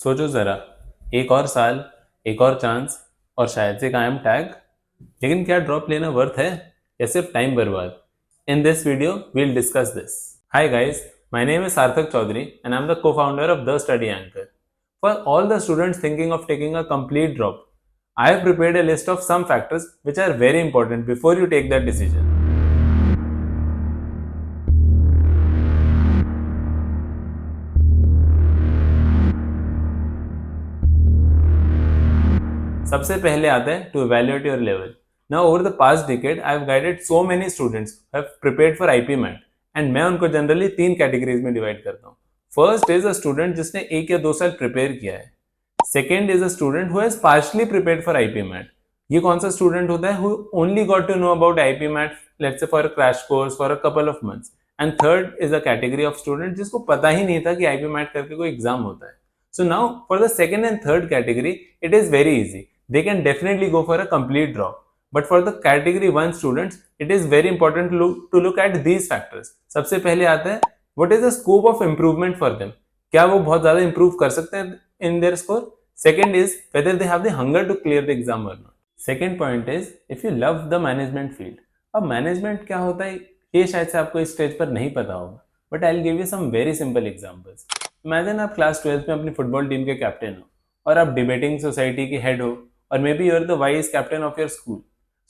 सोचो ज़रा, एक और साल, एक और चांस और शायद से कायम टैग। लेकिन क्या ड्रॉप लेना वर्थ है या सिर्फ टाइम बर्बाद? In this video we'll discuss this. Hi guys, my name is Sarthak Chaudhary and I am the co-founder of The Study Anchor. For all the students thinking of taking a complete drop, I have prepared a list of some factors which are very important before you take that decision. सबसे पहले आता है to evaluate your level. Now over the past decade, I have guided so many students who have prepared for IP MAT and मैं उनको generally तीन categories में divide करता हूँ. फर्स्ट इज अ स्टूडेंट जिसने 1 या 2 साल प्रिपेयर किया है. Second is a student who has partially prepared for IP MAT. ये कौन सा स्टूडेंट होता है? Who only got to know about IP MAT let's say for a crash course for a couple of months. And third is a category of student जिसको पता ही नहीं था कि IP MAT करके कोई एग्जाम होता है. So now for the second and third category, it is very easy. They can definitely go for a complete drop. But for the category 1 students, it is very important to look at these factors. सबसे पहले आता है what is the scope of improvement for them? क्या वो बहुत ज़्यादा improve कर सकते हैं in their score? Second is whether they have the hunger to clear the exam or not. Second point is if you love the management field. अब management क्या होता है ये शायद से आपको इस स्टेज पर नहीं पता होगा. But I'll give you some very simple examples. Imagine आप क्लास 12th में अपनी फुटबॉल टीम के कैप्टन हो और आप डिबेटिंग सोसाइटी के हेड हो और maybe you are the vice captain of your school.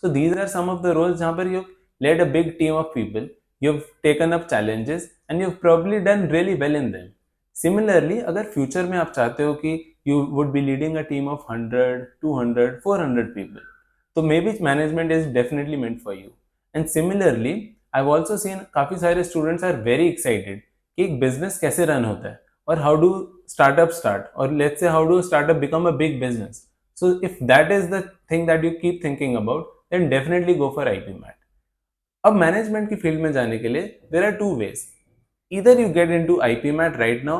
So these are some of the roles जहां पर you led a big team of people, you have taken up challenges and you have probably done really well in them. Similarly अगर future में आप चाहते हो कि you would be leading a team of 100, 200, 400 people, तो maybe management is definitely meant for you. And similarly I have also seen काफी सारे students are very excited कि एक बिजनेस कैसे रन होता है or how do startups start, or let's say how do startup become a big business. So if that is the thing that you keep thinking about, then definitely go for IP MAT. अब management की field में जाने के लिए there are two ways. Either you get into IP MAT right now,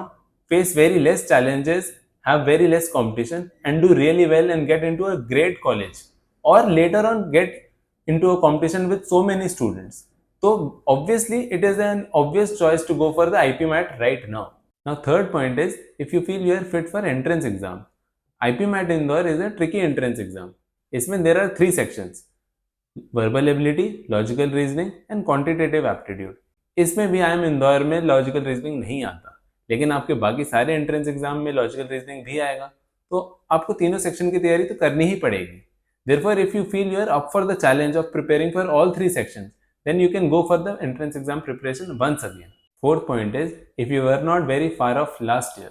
face very less challenges, have very less competition and do really well and get into a great college, or later on get into a competition with so many students. So obviously it is an obvious choice to go for the IP MAT right now. Now third point is if you feel you are fit for entrance exam. IP MAT Indore is a tricky entrance exam. इसमें there are 3 sections: verbal ability, logical reasoning and quantitative aptitude. इसमें भी IIM Indore में logical reasoning नहीं आता, लेकिन आपके बाकी सारे entrance exam में logical reasoning भी आएगा, तो आपको तीनों section की तैयारी तो करनी ही पड़ेगी. Therefore, if you feel you are up for the challenge of preparing for all 3 sections, then you can go for the entrance exam preparation once again. Fourth point is if you were not very far off last year.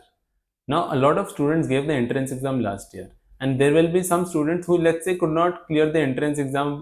Now a lot of students gave the entrance exam last year and there will be some students who let's say could not clear the entrance exam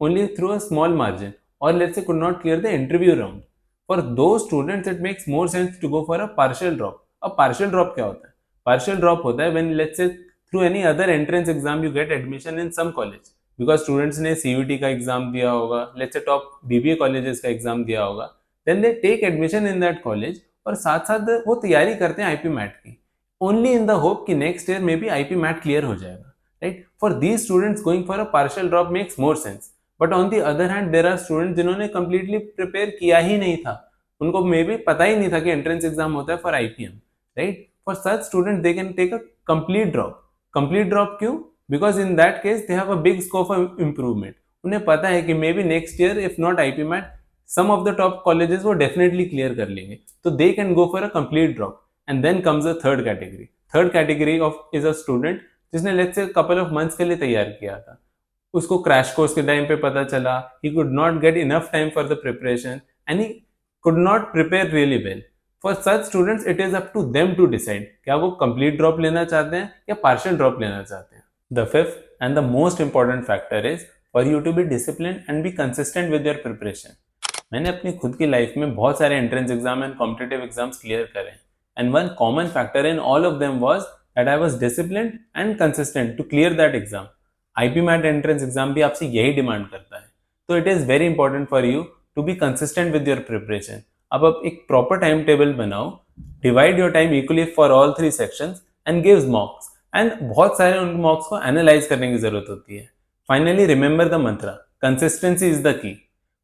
only through a small margin, or let's say could not clear the interview round. For those students it makes more sense to go for a partial drop. A partial drop क्या होता है? Partial drop होता है when let's say through any other entrance exam you get admission in some college because students ने CUT का exam दिया होगा, let's say top BBA colleges का एग्जाम दिया होगा, then they take admission in that college और साथ साथ वो तैयारी करते हैं IP MAT की, only in the hope कि next year maybe IP MAT clear हो जाएगा, right? For these students going for a partial drop makes more sense. But on the other hand there are students जिन्होंने completely prepare किया ही नहीं था, उनको maybe पता ही नहीं था कि entrance exam होता है for IPM, right? For such students they can take a complete drop. Complete drop क्यों? Because in that case they have a big scope of improvement. उन्हें पता है कि maybe next year if not IP MAT some of the top colleges वो definitely clear कर लेंगे, तो they can go for a complete drop. And then comes the third category. Third category of is a student जिसने let's say couple of months के लिए तैयार किया था, उसको crash course के टाइम पे पता चला he could not get enough time for the preparation and he could not prepare really well. For such students it is up to them to decide क्या वो complete drop लेना चाहते हैं या partial drop लेना चाहते हैं. The fifth and the most important factor is for you to be disciplined and be consistent with your preparation. मैंने अपनी खुद की लाइफ में बहुत सारे entrance exam and competitive exams clear करे and one common factor in all of them was that I was disciplined and consistent to clear that exam. IP MAT entrance exam भी आपसे यही डिमांड करता है, तो it is very important for you to be consistent with your preparation. अब आप एक proper time table बनाओ, divide your time equally for all 3 sections and gives मॉक्स, and बहुत सारे उन मॉक्स को एनालाइज करने की जरूरत होती है. Finally remember the Mantra, consistency is the key.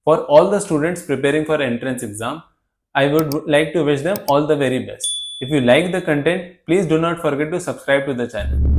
For all the students preparing for entrance exam, I would like to wish them all the very best. If you like the content, please do not forget to subscribe to the channel.